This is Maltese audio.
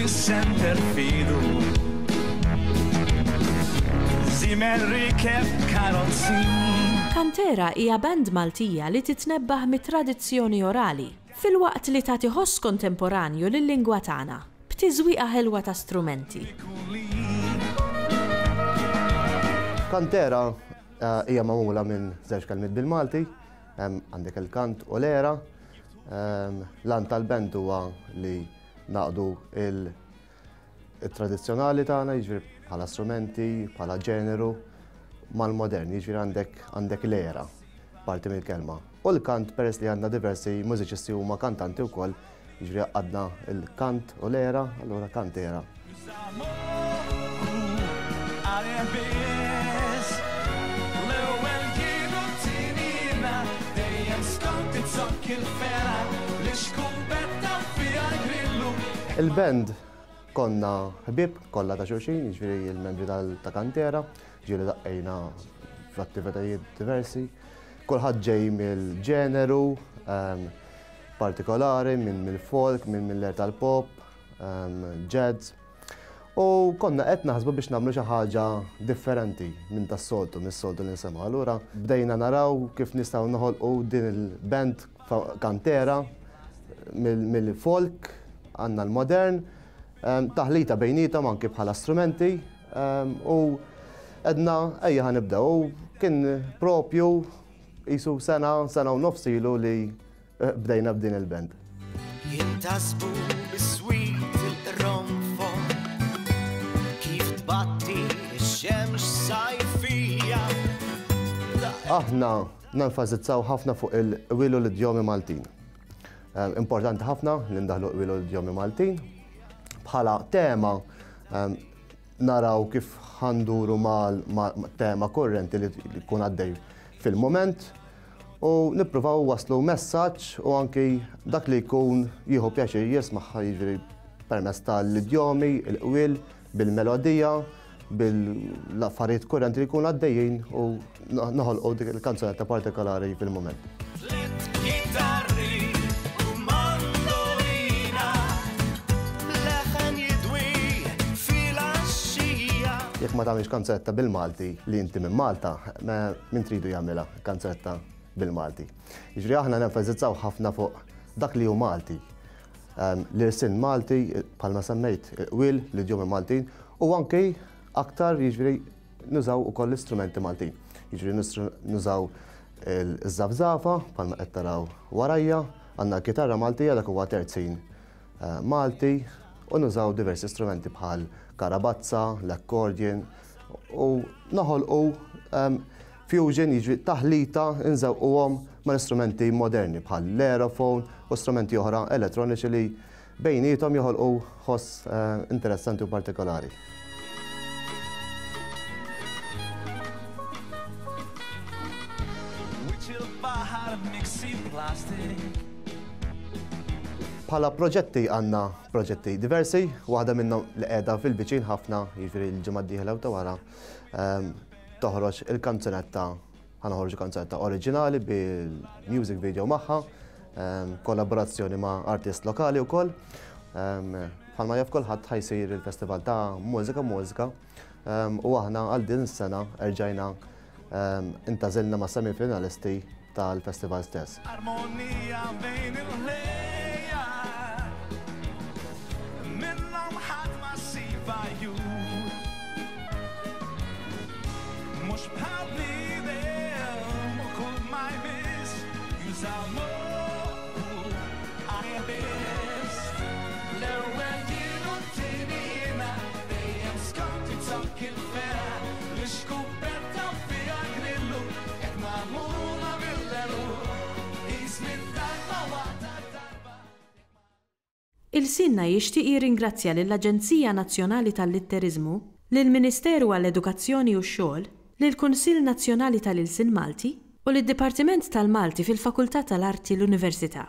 Center fidu Zimel rikeb karozzi. Kantera hija band Maltija li titnebbaħ mit-tradizzjoni orali fil-waqt li tagħti ħoss kontemporanju lil-lingwa tagħna b'tiżwieqa ħelwa ta' strumenti. Kantera hija magħmula minn żewġ kelmiet bil-Malti, għandek il-kant u l-era. L-għan tal-band huwa li naqdu il-tradizzjonali tagħna, jiġifieri bħala strumenti, bħala ġeneru, mal-modern, jiġifieri għandek l-era, parti mill-kelma. U l-kant peress li għandna diversi mużiċisti huma kantanti wkoll, jiġifieri għadna il-kant u l-era, allura kantera. Il-band konna ħbib kollha ta' xulxin, jiġifieri il-membri ta' kantera, ġieli daqqejna f'attivitajiet diversi. Kulħadd ġej mill-ġeneru partikolari, minn mill-folk, minn mill-air tal-pop, jazz. U konna qed naħsbu biex nagħmlu xi ħaġa differenti minn tas-soltu, mis-soltu li nsemgħu. Allura bdejna naraw kif nistgħu noħolqu din il-band kantera mill-folk għandna l-modern, taħlita bejnietom anke bħala strumenti u għedna ejja ħanibdew. U kien propju qisu sena u nofsilu li bdejna b'din il-band. Jintasbu bis-swit il-ronfon kif tbatti x-xemx sajfija. Aħna nenfasizzaw ħafna fuq il-wilu l-idjomi Maltin. Importanti ħafna li ndaħlu wilu l-idjomi Maltin. Bħala tema naraw kif ħanduru ma' tema korrenti li kun għaddej fil-moment u nippruvaw waslu messaġġ u anki dak li jkun jieħu pjaċir jisma' jiġri permezz tal-idjomi, il-qwil, bil-melodija, bil-affarijiet korrenti li jkun għaddejjin u naħolqu dik il-kanzunetta partikolari fil-moment. Jekk ma tagħmilx kanzunetta bil-Malti li inti minn Malta, min tridu jagħmilha kanzunetta bil-Malti. Jiġri aħna nenfasizzaw ħafna fuq dak li hu Malti. L-irsin Malti, bħalma semmejt, il-qwil, l-idjomi Maltin, u anke aktar jiġri nużaw ukoll l-istrumenti Maltin. Jiġri nużaw il-żafżafa, bħalma qed taraw warajja, għandna kitarra Maltija dak huwa terzin Malti, u nużaw diversi strumenti bħal karabazza, l-akkordjen u naħolqu fusion, jiġri taħlita nżewquhom ma' istrumenti moderni bħal l-aerophone u strumenti oħra elettroniċi li bejnietom joħolqu ħoss interessanti u partikolari. Bħala proġetti għandna proġetti diversi, waħda minnhom li qiegħda fil-biċin ħafna, jiġifieri l-ġimgħa d-dieħla u ta' wara toħroġ il-kanzunetta, ħanoħorġu kanzunetta oriġinali bil-music video magħha, kollaborazzjoni ma' artist lokali wkoll. Bħalma jaf kulħadd ħajsir il-festival ta' mużika u aħna għal din is-sena erġajna intażilna ma' semifinalisti tal-festival stess. Il-Sinna jixtieq jirringrazzja lill-Aġenzija Nazzjonali tal-Litterizmu, lill-Ministeru għall-Edukazzjoni u x-Xogħol, lill-Kunsill Nazzjonali tal-Ilsien Malti u lid-Dipartiment tal-Malti fil-Fakultà tal-Arti l-Università.